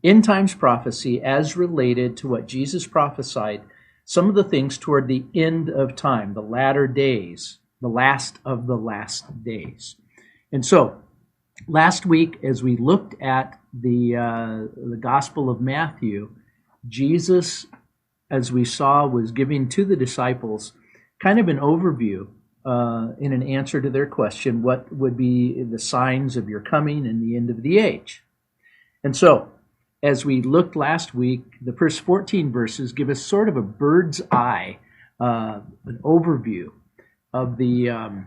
End times prophecy as related to what Jesus prophesied, some of the things toward the end of time, the latter days, the last of the last days. And so, last week, as we looked at the Gospel of Matthew, Jesus, as we saw, was giving to the disciples kind of an overview in an answer to their question, what would be the signs of your coming and the end of the age? And so, as we looked last week, the first 14 verses give us sort of a bird's eye, an overview of the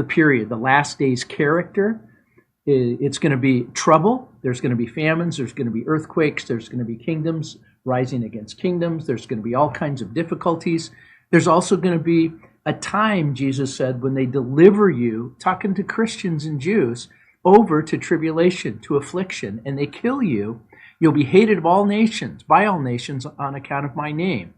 period, the last days character. It's going to be trouble. There's going to be famines. There's going to be earthquakes. There's going to be kingdoms rising against kingdoms. There's going to be all kinds of difficulties. There's also going to be a time, Jesus said, when they deliver you, talking to Christians and Jews, over to tribulation, to affliction, and they kill you. You'll be hated of all nations, by all nations, on account of my name.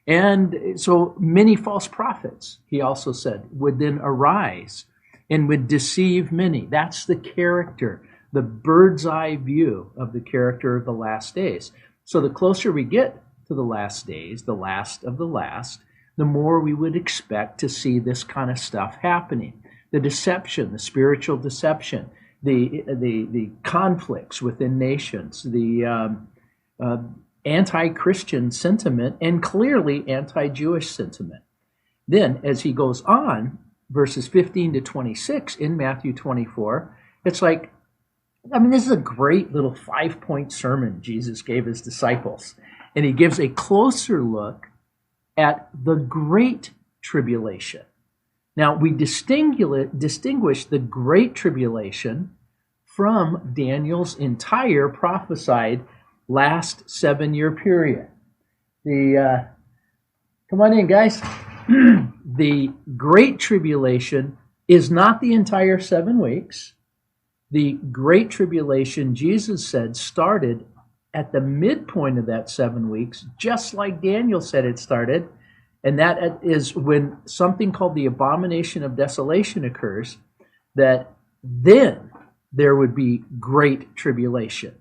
And so many false prophets, he also said, would then arise and would deceive many. That's the character, the bird's eye view of the character of the last days. So the closer we get to the last days, the last of the last, the more we would expect to see this kind of stuff happening. The deception, the spiritual deception, the conflicts within nations, the anti-Christian sentiment, and clearly anti-Jewish sentiment. Then, as he goes on, verses 15 to 26 in Matthew 24, it's like, this is a great little 5-point sermon Jesus gave his disciples. And he gives a closer look at the Great Tribulation. Now, we distinguish the Great Tribulation from Daniel's entire prophesied last 7-year period. Come on in, guys. The Great Tribulation is not the entire 7 weeks. The Great Tribulation, Jesus said, started at the midpoint of that 7 weeks, just like Daniel said it started. And that is when something called the abomination of desolation occurs, that then there would be great tribulation.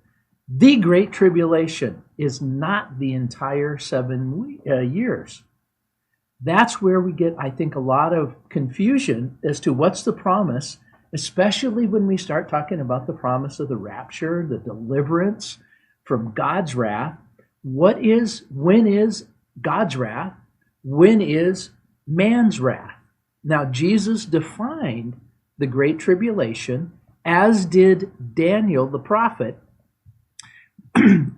The Great Tribulation is not the entire 7 years. That's where we get, I think, a lot of confusion as to what's the promise, especially when we start talking about the promise of the rapture, the deliverance from God's wrath. When is God's wrath? When is man's wrath? Now, Jesus defined the Great Tribulation, as did Daniel the prophet,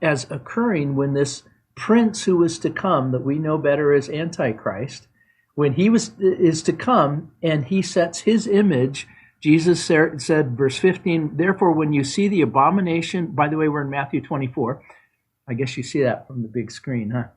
as occurring when this prince who was to come, that we know better as Antichrist, when he is to come and he sets his image. Jesus said, verse 15, therefore, when you see the abomination, by the way, we're in Matthew 24. I guess you see that from the big screen, huh?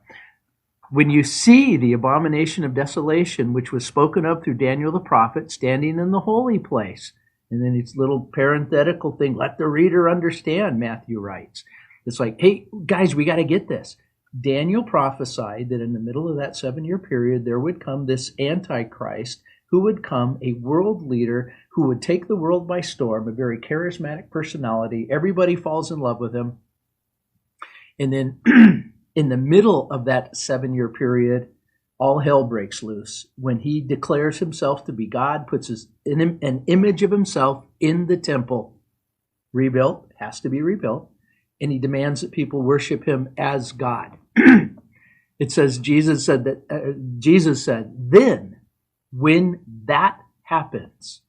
When you see the abomination of desolation, which was spoken of through Daniel the prophet, standing in the holy place. And then it's a little parenthetical thing, let the reader understand, Matthew writes. It's like, hey, guys, we got to get this. Daniel prophesied that in the middle of that 7-year period, there would come this Antichrist who would come, a world leader who would take the world by storm, a very charismatic personality. Everybody falls in love with him. And then in the middle of that 7-year period, all hell breaks loose when he declares himself to be God, puts an image of himself in the temple, rebuilt, has to be rebuilt, and he demands that people worship him as God. It says, Jesus said, then, when that happens,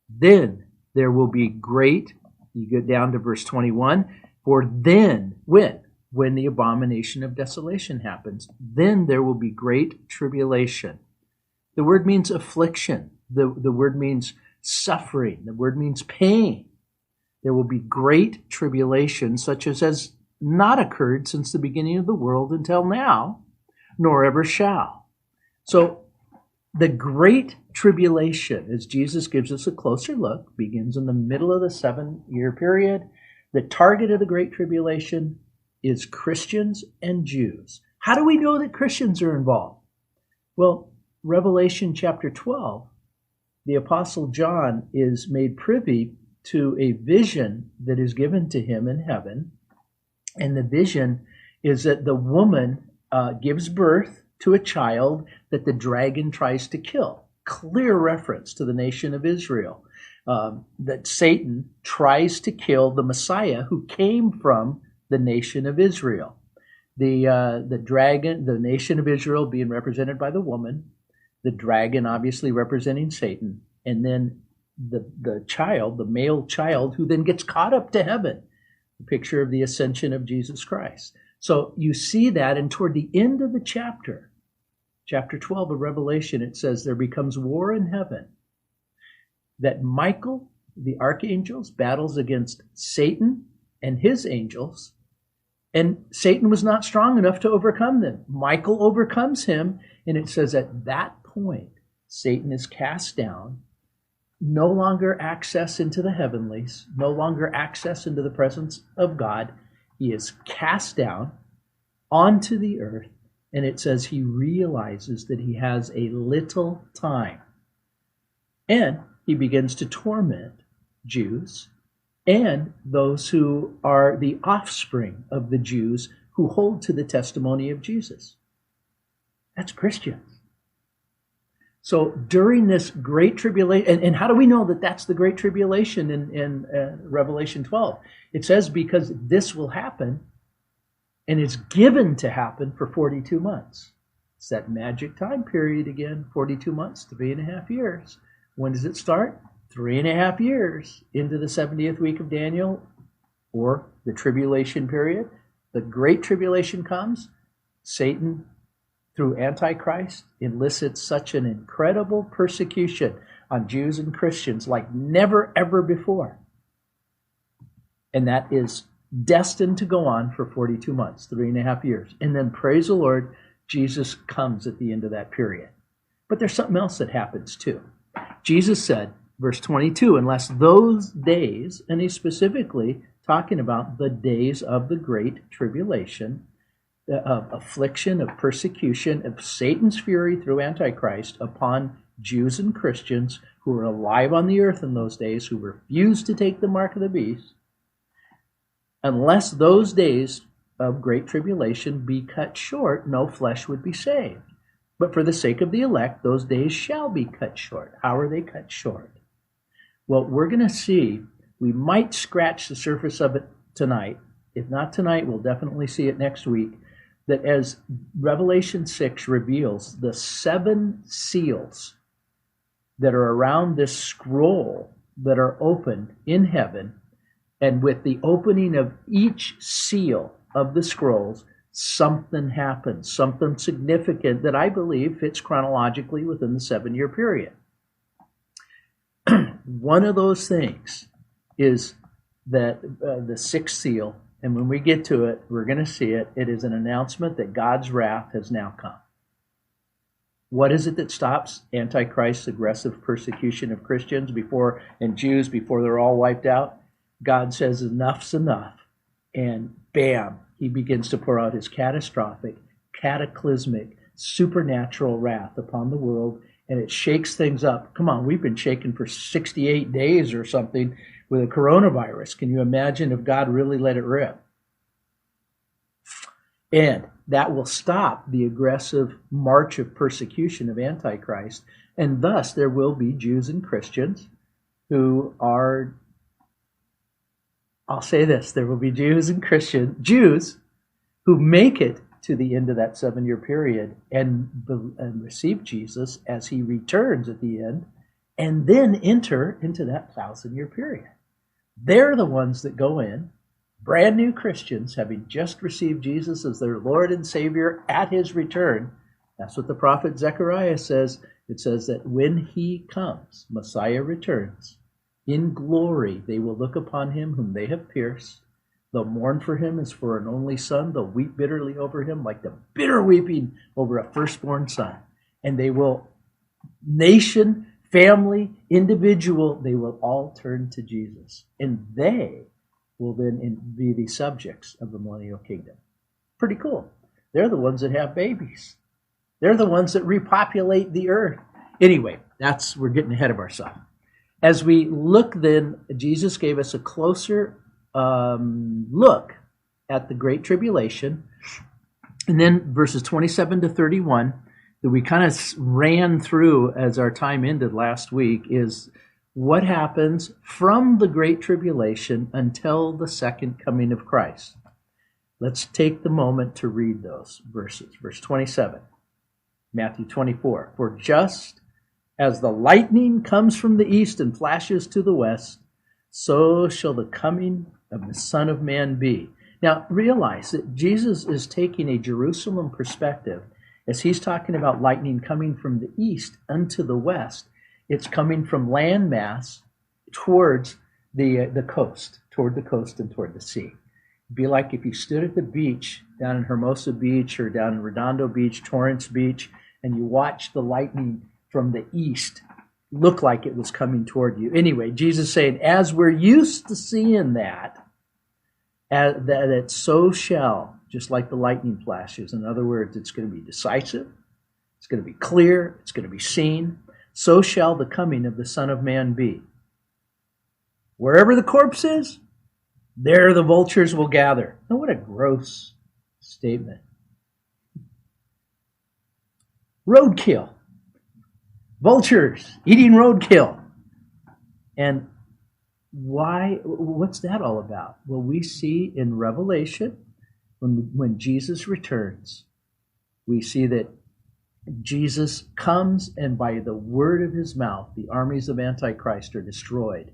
then there will be great, you get down to verse 21, for then, when the abomination of desolation happens, then there will be great tribulation. The word means affliction. The word means suffering. The word means pain. There will be great tribulation, such as has not occurred since the beginning of the world until now, nor ever shall. So the great tribulation, as Jesus gives us a closer look, begins in the middle of the 7-year period. The target of the great tribulation is Christians and Jews. How do we know that Christians are involved? Well, Revelation chapter 12, the Apostle John is made privy to a vision that is given to him in heaven. And the vision is that the woman gives birth to a child that the dragon tries to kill. Clear reference to the nation of Israel. That Satan tries to kill the Messiah who came from the nation of Israel. The dragon, the nation of Israel being represented by the woman, the dragon obviously representing Satan, and then the child, the male child, who then gets caught up to heaven. The picture of the ascension of Jesus Christ. So you see that, and toward the end of the chapter 12 of Revelation, it says there becomes war in heaven. That Michael, the archangels, battles against Satan and his angels, and Satan was not strong enough to overcome them. Michael overcomes him, and it says at that point, Satan is cast down, no longer access into the heavenlies, no longer access into the presence of God. He is cast down onto the earth, and it says he realizes that he has a little time. And he begins to torment Jews and those who are the offspring of the Jews who hold to the testimony of Jesus. That's Christians. So during this great tribulation, and how do we know that that's the great tribulation in Revelation 12? It says because this will happen, and it's given to happen for 42 months. It's that magic time period again, 42 months, 3.5 years. When does it start? 3.5 years into the 70th week of Daniel, or the tribulation period. The great tribulation comes. Satan, through Antichrist, elicits such an incredible persecution on Jews and Christians like never, ever before. And that is destined to go on for 42 months, 3.5 years. And then, praise the Lord, Jesus comes at the end of that period. But there's something else that happens too. Jesus said, verse 22, unless those days, and he's specifically talking about the days of the great tribulation, of affliction, of persecution, of Satan's fury through Antichrist upon Jews and Christians who were alive on the earth in those days, who refused to take the mark of the beast. Unless those days of great tribulation be cut short, no flesh would be saved. But for the sake of the elect, those days shall be cut short. How are they cut short? Well, we're going to see, we might scratch the surface of it tonight. If not tonight, we'll definitely see it next week. That as Revelation 6 reveals the 7 seals that are around this scroll that are opened in heaven, and with the opening of each seal of the scrolls, something happens, something significant that I believe fits chronologically within the 7-year period. One of those things is that the 6th seal, and when we get to it, we're going to see it. It is an announcement that God's wrath has now come. What is it that stops Antichrist's aggressive persecution of Christians and Jews before they're all wiped out? God says enough's enough, and bam, he begins to pour out his catastrophic, cataclysmic, supernatural wrath upon the world, and it shakes things up. Come on, we've been shaken for 68 days or something with a coronavirus. Can you imagine if God really let it rip? And that will stop the aggressive march of persecution of Antichrist, and thus there will be Jews and Christians who are, I'll say this, there will be Jews who make it to the end of that 7-year period and receive Jesus as he returns at the end, and then enter into that 1,000-year period. They're the ones that go in, brand new Christians, having just received Jesus as their Lord and Savior at his return. That's what the prophet Zechariah says. It says that when he comes, Messiah returns, in glory they will look upon him whom they have pierced. They'll mourn for him as for an only son. They'll weep bitterly over him like the bitter weeping over a firstborn son. And they will, nation, family, individual, they will all turn to Jesus. And they will then be the subjects of the millennial kingdom. Pretty cool. They're the ones that have babies. They're the ones that repopulate the earth. Anyway, we're getting ahead of ourselves. as we look then, Jesus gave us a closer look at the Great Tribulation. And then verses 27 to 31 that we kind of ran through as our time ended last week is what happens from the Great Tribulation until the second coming of Christ. Let's take the moment to read those verses. Verse 27, Matthew 24. For just as the lightning comes from the east and flashes to the west, so shall the coming of the Son of Man be. Now, realize that Jesus is taking a Jerusalem perspective as he's talking about lightning coming from the east unto the west. It's coming from land mass towards the coast, toward the coast and toward the sea. It'd be like if you stood at the beach down in Hermosa Beach or down in Redondo Beach, Torrance Beach, and you watched the lightning from the east look like it was coming toward you. Anyway, Jesus is saying, as we're used to seeing that it so shall, just like the lightning flashes. In other words, it's going to be decisive, it's going to be clear, it's going to be seen. So shall the coming of the Son of Man be. Wherever the corpse is, there the vultures will gather. Now, what a gross statement. Roadkill. Vultures eating roadkill. And why? What's that all about? Well, we see in Revelation, when Jesus returns, we see that Jesus comes, and by the word of his mouth, the armies of Antichrist are destroyed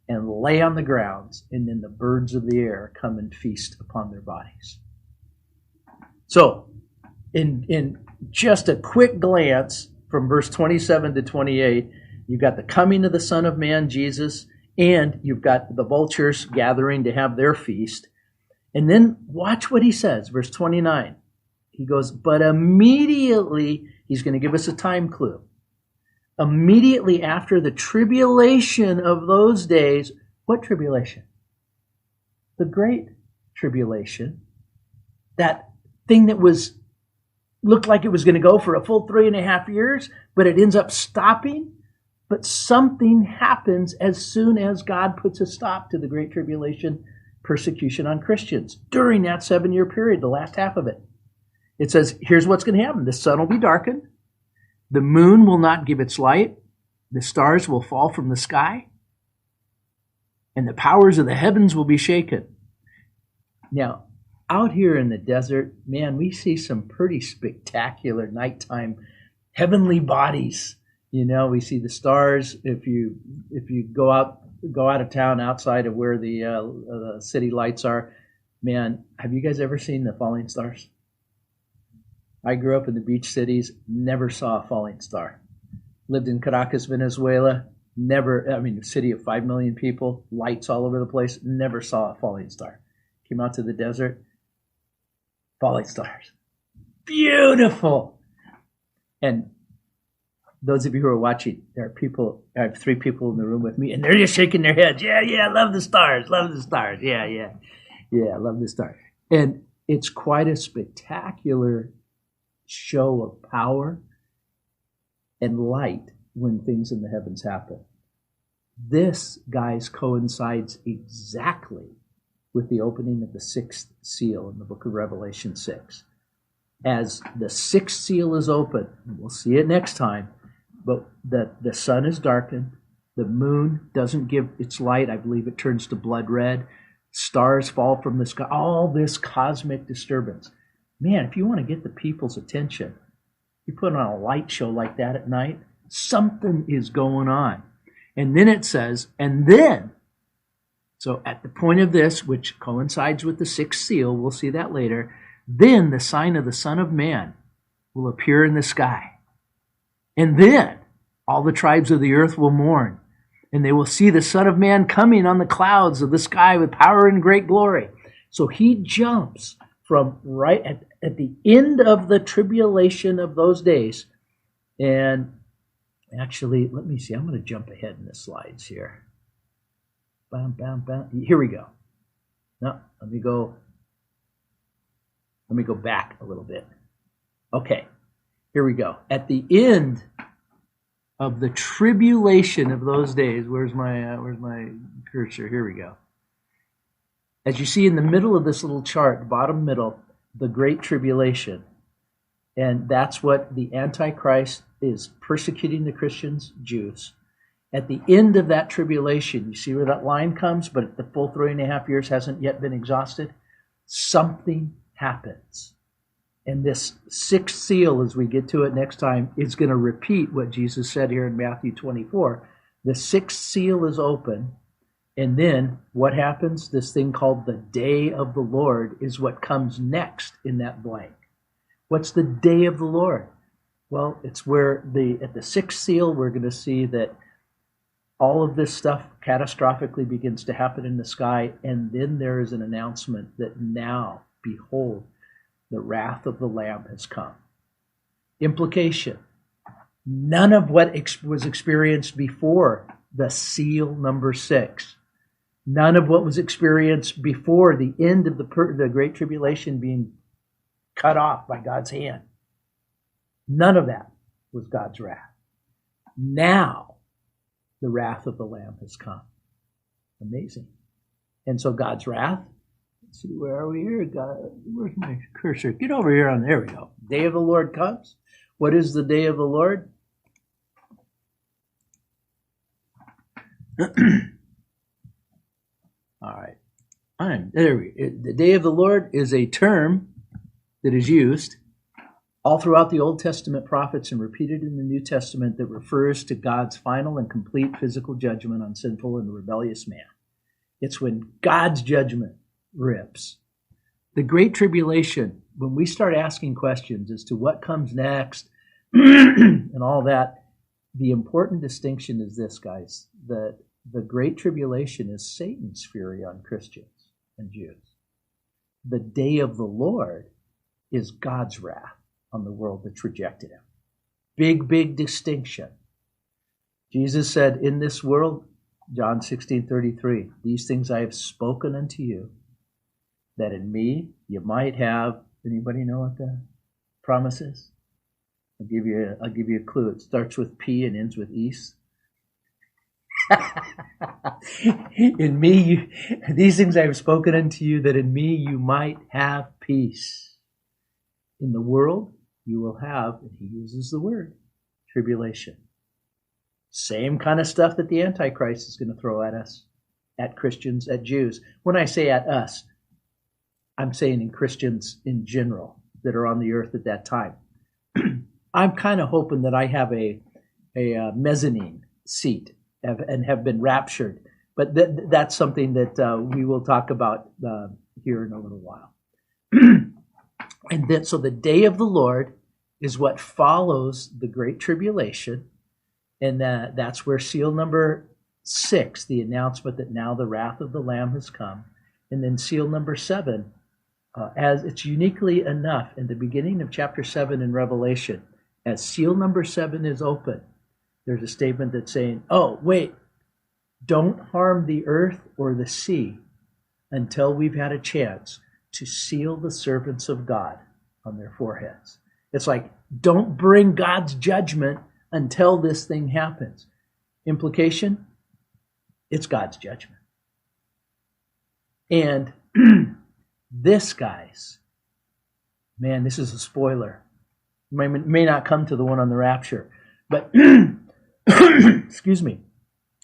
and lay on the grounds, and then the birds of the air come and feast upon their bodies. So, in just a quick glance from verse 27 to 28, you've got the coming of the Son of Man, Jesus, and you've got the vultures gathering to have their feast. And then watch what he says, verse 29. He goes, but immediately, he's going to give us a time clue. Immediately after the tribulation of those days, what tribulation? The Great Tribulation. That thing that looked like it was going to go for a full 3.5 years, but it ends up stopping. But something happens as soon as God puts a stop to the Great Tribulation persecution on Christians during that 7-year period, the last half of it. It says, here's what's going to happen. The sun will be darkened. The moon will not give its light. The stars will fall from the sky. And the powers of the heavens will be shaken. Now, out here in the desert, man, we see some pretty spectacular nighttime heavenly bodies. You know, we see the stars. If you go out of town outside of where the city lights are, man, have you guys ever seen the falling stars? I grew up in the beach cities, never saw a falling star. Lived in Caracas, Venezuela, a city of 5 million people, lights all over the place, never saw a falling star. Came out to the desert, falling stars. Beautiful! And those of you who are watching, I have 3 people in the room with me, and they're just shaking their heads. Yeah, love the stars, yeah, love the stars. And it's quite a spectacular show of power and light when things in the heavens happen. This, guys, coincides exactly with the opening of the 6th seal in the book of Revelation 6. As the 6th seal is open, and we'll see it next time, but the sun is darkened, the moon doesn't give its light, I believe it turns to blood red, stars fall from the sky, all this cosmic disturbance. Man, if you want to get the people's attention, you put on a light show like that at night, something is going on. And then it says, so at the point of this, which coincides with the 6th seal, we'll see that later, then the sign of the Son of Man will appear in the sky. And then all the tribes of the earth will mourn, and they will see the Son of Man coming on the clouds of the sky with power and great glory. So he jumps from right at the end of the tribulation of those days. And actually, let me see. I'm going to jump ahead in the slides here. Bam, bam, bam. Here we go. No, let me go back a little bit. Okay, here we go. At the end of the tribulation of those days. Where's my cursor? Here we go. As you see in the middle of this little chart, bottom middle, the Great Tribulation. And that's what the Antichrist is persecuting the Christians, Jews. At the end of that tribulation, you see where that line comes, but the full 3.5 years hasn't yet been exhausted. Something happens. And this sixth seal, as we get to it next time, is going to repeat what Jesus said here in Matthew 24. The sixth seal is open. And then what happens? This thing called the day of the Lord is what comes next in that blank. What's the day of the Lord? Well, it's where at the sixth seal, we're going to see that all of this stuff catastrophically begins to happen in the sky. And then there is an announcement that now, behold, the wrath of the Lamb has come. Implication: none of what was experienced before the seal number 6, none of what was experienced before the end of the Great Tribulation being cut off by God's hand, none of that was God's wrath. Now, the wrath of the Lamb has come. Amazing. And so God's wrath, let's see, where are we here? God, where's my cursor? Get over here there we go. Day of the Lord comes. What is the day of the Lord? All right. The day of the Lord is a term that is used all throughout the Old Testament prophets and repeated in the New Testament that refers to God's final and complete physical judgment on sinful and rebellious man. It's when God's judgment rips. The Great Tribulation, when we start asking questions as to what comes next and all that, the important distinction is this, guys, that the Great Tribulation is Satan's fury on Christians and Jews. The day of the Lord is God's wrath on the world that's rejected him. Big distinction. Jesus said, in this world, John 16:33, these things I have spoken unto you, that in me you might have, anybody know what the promise is? I'll give you a clue. It starts with P and ends with east. In me, these things I have spoken unto you, that in me you might have peace. In the world, you will have, and he uses the word, tribulation. Same kind of stuff that the Antichrist is going to throw at us, at Christians, at Jews. When I say at us, I'm saying in Christians in general that are on the earth at that time. I'm kind of hoping that I have a mezzanine seat and have been raptured. But that's something that we will talk about here in a little while. And then, so the day of the Lord is what follows the Great Tribulation. And that's where seal number 6, the announcement that now the wrath of the Lamb has come. And then seal number 7, as it's uniquely enough in the beginning of chapter 7 in Revelation, as seal number 7 is open, there's a statement that's saying, oh, wait, don't harm the earth or the sea until we've had a chance to seal the servants of God on their foreheads. It's like, don't bring God's judgment until this thing happens. Implication, it's God's judgment. And this, guys, man, this is a spoiler. May not come to the one on the rapture, but excuse me.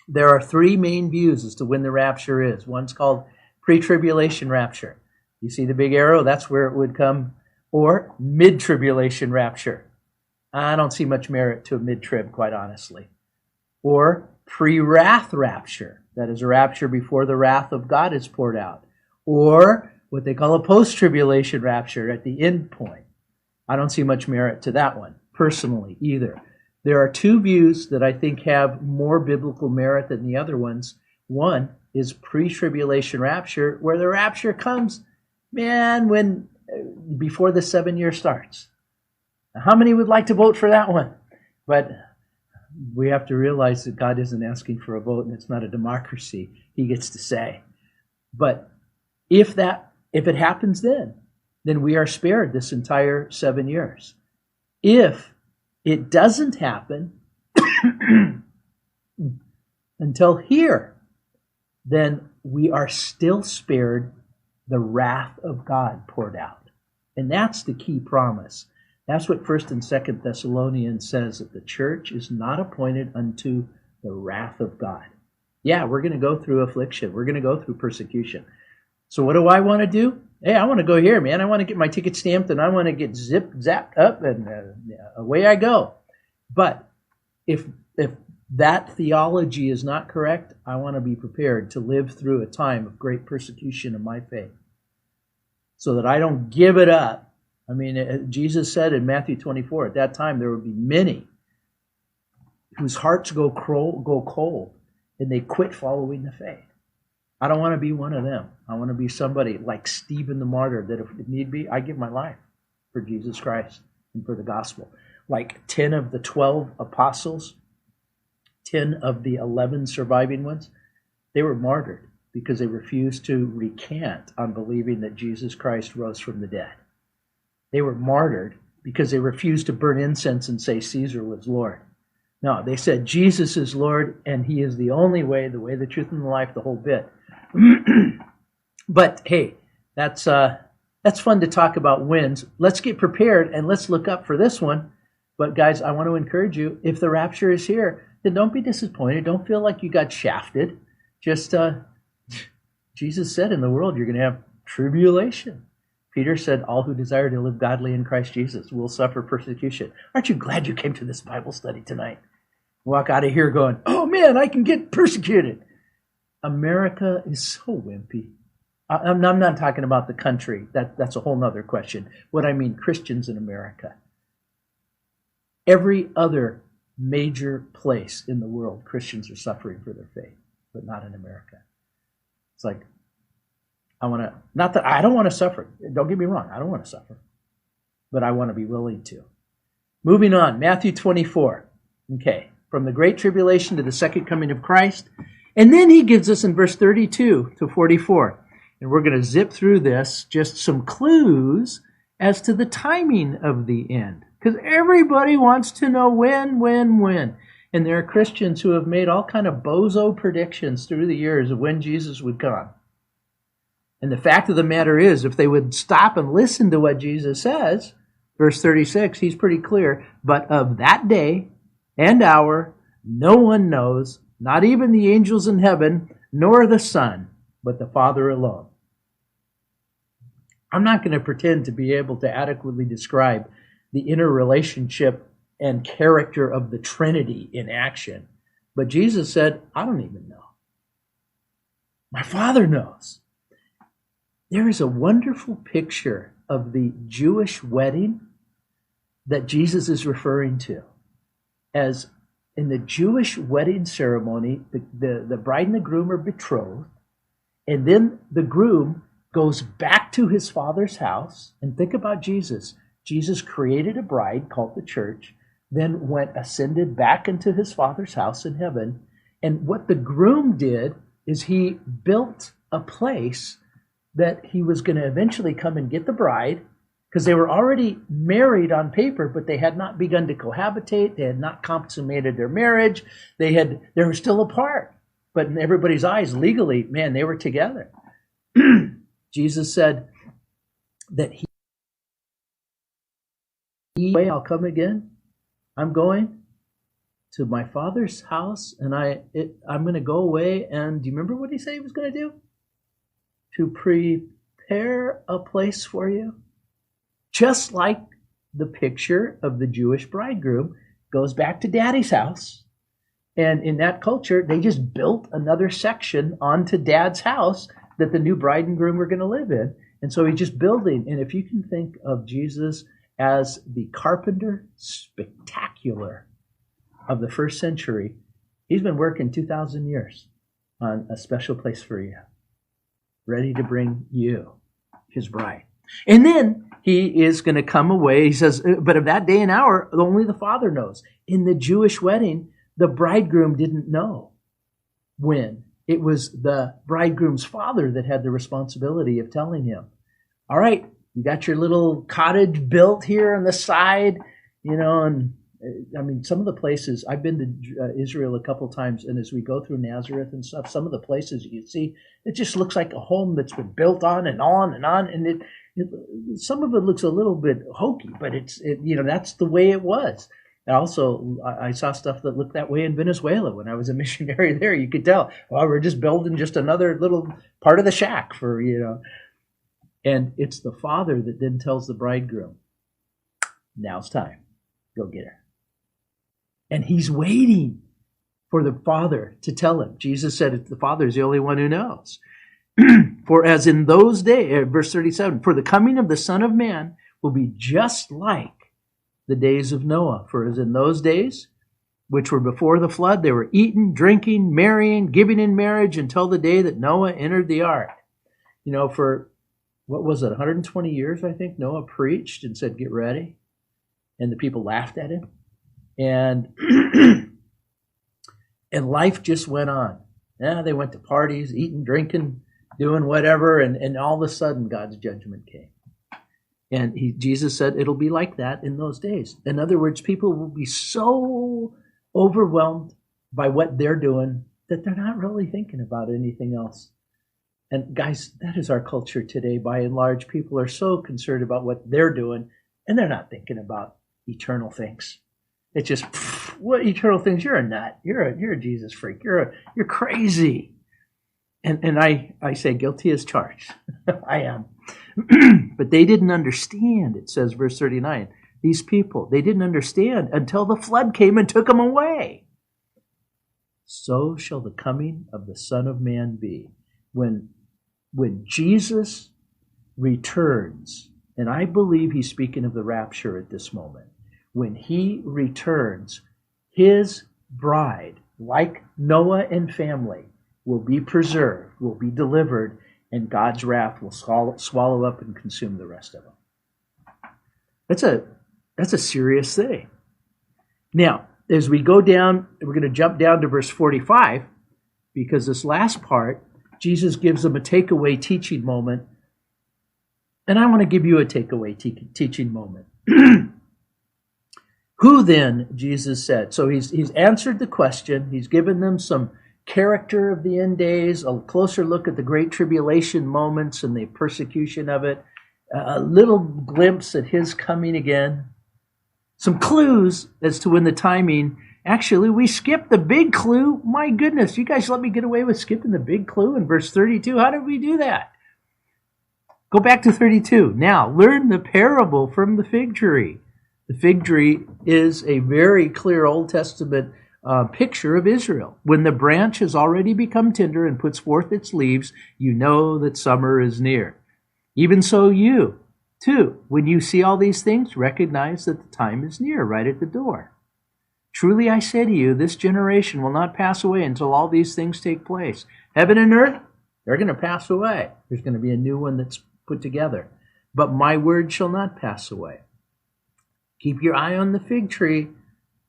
There are 3 main views as to when the rapture is. One's called pre-tribulation rapture. You see the big arrow? That's where it would come. Or mid-tribulation rapture. I don't see much merit to a mid-trib, quite honestly. Or pre-wrath rapture. That is a rapture before the wrath of God is poured out. Or what they call a post-tribulation rapture at the end point. I don't see much merit to that one, personally, either. There are 2 views that I think have more biblical merit than the other ones. One is pre-tribulation rapture, where the rapture comes, man, before the 7 year starts. Now, how many would like to vote for that one? But we have to realize that God isn't asking for a vote, and it's not a democracy. He gets to say. But if it happens then we are spared this entire 7 years. If it doesn't happen, until here, then we are still spared the wrath of God poured out. And that's the key promise. That's what 1st and 2nd Thessalonians says, that the church is not appointed unto the wrath of God. Yeah, we're going to go through affliction. We're going to go through persecution. So what do I want to do? Hey, I want to go here, man. I want to get my ticket stamped and I want to get zapped up and away I go. But if that theology is not correct, I want to be prepared to live through a time of great persecution of my faith so that I don't give it up. I mean, Jesus said in Matthew 24, at that time there would be many whose hearts go cold and they quit following the faith. I don't want to be one of them. I want to be somebody like Stephen the martyr, that if it need be, I give my life for Jesus Christ and for the gospel. Like 10 of the 12 apostles, 10 of the 11 surviving ones, they were martyred because they refused to recant on believing that Jesus Christ rose from the dead. They were martyred because they refused to burn incense and say Caesar was Lord. No, they said Jesus is Lord and he is the only way, the way, the truth, and the life, the whole bit. But hey, that's fun to talk about wins. Let's get prepared and let's look up for this one. But guys, I want to encourage you, if the rapture is here, then don't be disappointed. Don't feel like you got shafted. Just, Jesus said in the world, you're going to have tribulation. Peter said, all who desire to live godly in Christ Jesus will suffer persecution. Aren't you glad you came to this Bible study tonight? Walk out of here going, oh man, I can get persecuted. America is so wimpy. I'm not talking about the country. That's a whole nother question. What I mean, Christians in America. Every other major place in the world, Christians are suffering for their faith, but not in America. It's like, not that I don't want to suffer. Don't get me wrong. I don't want to suffer, but I want to be willing to. Moving on, Matthew 24. Okay, from the Great Tribulation to the second coming of Christ. And then he gives us in verse 32 to 44. And we're going to zip through this, just some clues as to the timing of the end. Because everybody wants to know when. And there are Christians who have made all kind of bozo predictions through the years of when Jesus would come. And the fact of the matter is, if they would stop and listen to what Jesus says, verse 36, he's pretty clear, but of that day and hour, no one knows, not even the angels in heaven, nor the Son, but the Father alone. I'm not going to pretend to be able to adequately describe the interrelationship and character of the Trinity in action. But Jesus said, I don't even know. My Father knows. There is a wonderful picture of the Jewish wedding that Jesus is referring to. As in the Jewish wedding ceremony, the bride and the groom are betrothed, and then the groom goes back to his father's house. And think about Jesus. Jesus created a bride called the church, then ascended back into his father's house in heaven. And what the groom did is he built a place that he was going to eventually come and get the bride, because they were already married on paper, but they had not begun to cohabitate. They had not consummated their marriage. They were still apart. But in everybody's eyes, legally, man, they were together. Jesus said that I'll come again. I'm going to my Father's house, and I'm going to go away. And do you remember what he said he was going to do? To prepare a place for you. Just like the picture of the Jewish bridegroom goes back to daddy's house. And in that culture, they just built another section onto dad's house that the new bride and groom were going to live in. And so he's just building. And if you can think of Jesus as the carpenter spectacular of the first century, he's been working 2,000 years on a special place for you, ready to bring you, his bride. And then he is going to come away. He says, but of that day and hour, only the Father knows. In the Jewish wedding, the bridegroom didn't know when. It was the bridegroom's father that had the responsibility of telling him, all right, you got your little cottage built here on the side, and I mean, some of the places, I've been to Israel a couple times, and as we go through Nazareth and stuff, some of the places you see, it just looks like a home that's been built on and on and on, and some of it looks a little bit hokey, but that's the way it was. And also, I saw stuff that looked that way in Venezuela when I was a missionary there. You could tell, well, we're just building just another little part of the shack for. And it's the father that then tells the bridegroom, now's time, go get her. And he's waiting for the father to tell him. Jesus said the father is the only one who knows. For as in those days, verse 37, for the coming of the Son of Man will be just like the days of Noah. For as in those days, which were before the flood, they were eating, drinking, marrying, giving in marriage until the day that Noah entered the ark. For, what was it, 120 years, I think, Noah preached and said, get ready. And the people laughed at him. And and life just went on. Yeah, they went to parties, eating, drinking, doing whatever, and all of a sudden God's judgment came. And Jesus said it'll be like that in those days. In other words, people will be so overwhelmed by what they're doing that they're not really thinking about anything else. And guys, that is our culture today. By and large, people are so concerned about what they're doing, and they're not thinking about eternal things. It's just, what eternal things? You're a nut. You're a Jesus freak. You're crazy. And I say guilty as charged. I am. But they didn't understand, it says, verse 39. These people, they didn't understand until the flood came and took them away. So shall the coming of the Son of Man be. When Jesus returns, and I believe he's speaking of the rapture at this moment, when he returns, his bride, like Noah and family, will be preserved, will be delivered, and God's wrath will swallow up and consume the rest of them. That's a serious thing. Now, as we go down, we're going to jump down to verse 45, because this last part, Jesus gives them a takeaway teaching moment. And I want to give you a takeaway teaching moment. Who then, Jesus said. So he's answered the question. He's given them some character of the end days, a closer look at the great tribulation moments and the persecution of it, a little glimpse at his coming again, some clues as to when the timing. Actually, we skipped the big clue. My goodness, you guys let me get away with skipping the big clue in verse 32. How did we do that? Go back to 32. Now, learn the parable from the fig tree. The fig tree is a very clear Old Testament picture of Israel. When the branch has already become tender and puts forth its leaves, you know that summer is near. Even so you, too, when you see all these things, recognize that the time is near, right at the door. Truly I say to you, this generation will not pass away until all these things take place. Heaven and earth, they're going to pass away. There's going to be a new one that's put together. But my word shall not pass away. Keep your eye on the fig tree.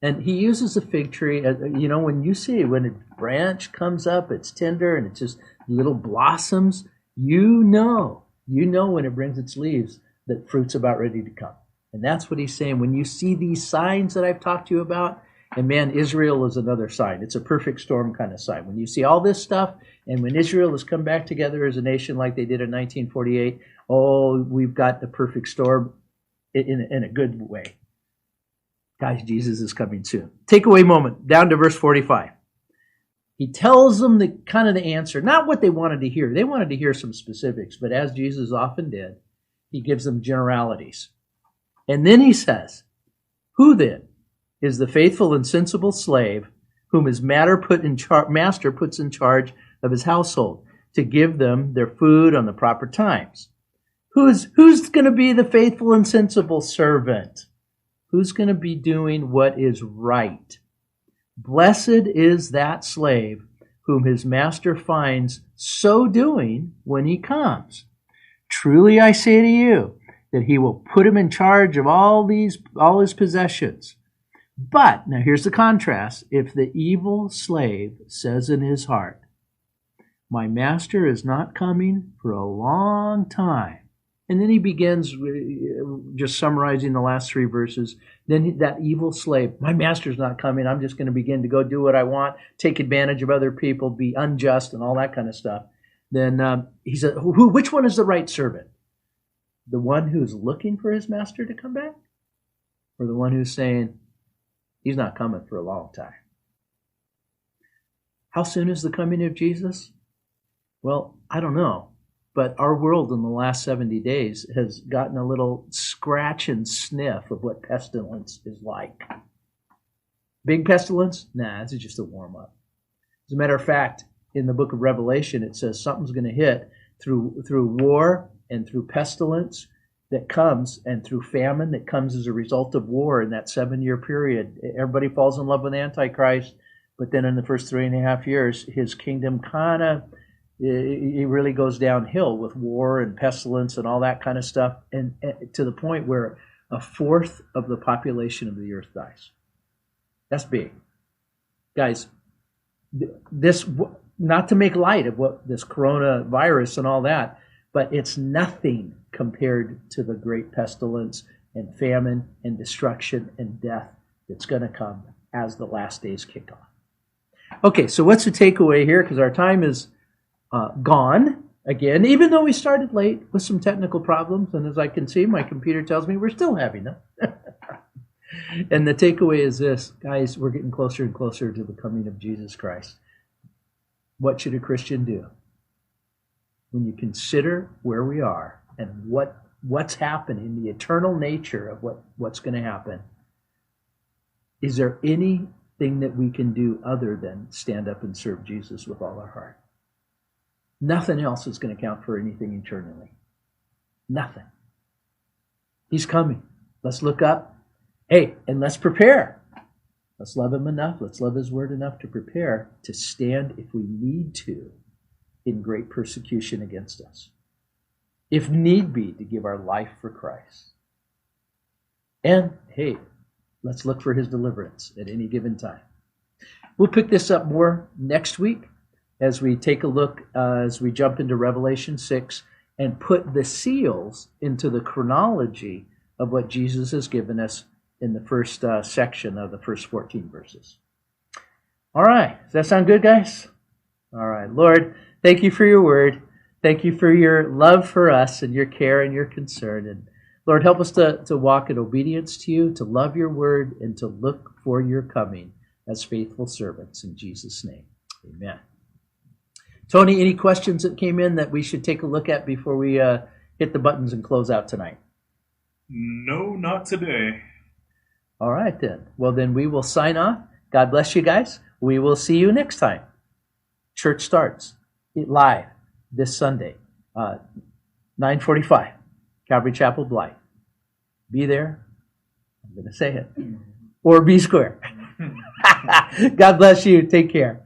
And he uses the fig tree, when you see when a branch comes up, it's tender and it's just little blossoms, you know when it brings its leaves that fruit's about ready to come. And that's what he's saying. When you see these signs that I've talked to you about, and man, Israel is another sign. It's a perfect storm kind of sign. When you see all this stuff, and when Israel has come back together as a nation like they did in 1948, we've got the perfect storm in a good way. Guys, Jesus is coming soon. Takeaway moment, down to verse 45. He tells them the answer, not what they wanted to hear. They wanted to hear some specifics, but as Jesus often did, he gives them generalities. And then he says, who then is the faithful and sensible slave whom his master puts in charge of his household to give them their food on the proper times? Who's going to be the faithful and sensible servant? Who's going to be doing what is right? Blessed is that slave whom his master finds so doing when he comes. Truly I say to you that he will put him in charge of all his possessions. But, now here's the contrast, if the evil slave says in his heart, my master is not coming for a long time, And then he begins just summarizing the last 3 verses. Then that evil slave, my master's not coming. I'm just going to begin to go do what I want, take advantage of other people, be unjust, and all that kind of stuff. Then he said, which one is the right servant? The one who's looking for his master to come back? Or the one who's saying, he's not coming for a long time? How soon is the coming of Jesus? Well, I don't know. But our world in the last 70 days has gotten a little scratch and sniff of what pestilence is like. Big pestilence? Nah, this is just a warm-up. As a matter of fact, in the book of Revelation, it says something's going to hit through war and through pestilence that comes, and through famine that comes as a result of war in that 7-year period. Everybody falls in love with Antichrist, but then in the first 3.5 years, his kingdom kind of... it really goes downhill with war and pestilence and all that kind of stuff, and to the point where 1/4 of the population of the earth dies. That's big. Guys, this, not to make light of what this coronavirus and all that, but it's nothing compared to the great pestilence and famine and destruction and death that's going to come as the last days kick off. Okay, so what's the takeaway here? Because our time is gone again, even though we started late with some technical problems, and as I can see, my computer tells me we're still having them. And the takeaway is this, guys, we're getting closer and closer to the coming of Jesus Christ. What should a Christian do? When you consider where we are and what's happening, the eternal nature of what's going to happen, is there anything that we can do other than stand up and serve Jesus with all our heart? Nothing else is going to count for anything eternally. Nothing. He's coming. Let's look up. Hey, and let's prepare. Let's love him enough. Let's love his word enough to prepare to stand, if we need to, in great persecution against us. If need be, to give our life for Christ. And, hey, let's look for his deliverance at any given time. We'll pick this up more next week as we take a look, as we jump into Revelation 6 and put the seals into the chronology of what Jesus has given us in the first section of the first 14 verses. All right. Does that sound good, guys? All right. Lord, thank you for your word. Thank you for your love for us and your care and your concern. And Lord, help us to walk in obedience to you, to love your word, and to look for your coming as faithful servants. In Jesus' name, amen. Tony, any questions that came in that we should take a look at before we hit the buttons and close out tonight? No, not today. All right, then. Well, then we will sign off. God bless you guys. We will see you next time. Church starts live this Sunday, 9:45, Calvary Chapel, Blythe. Be there. I'm going to say it. Or be square. God bless you. Take care.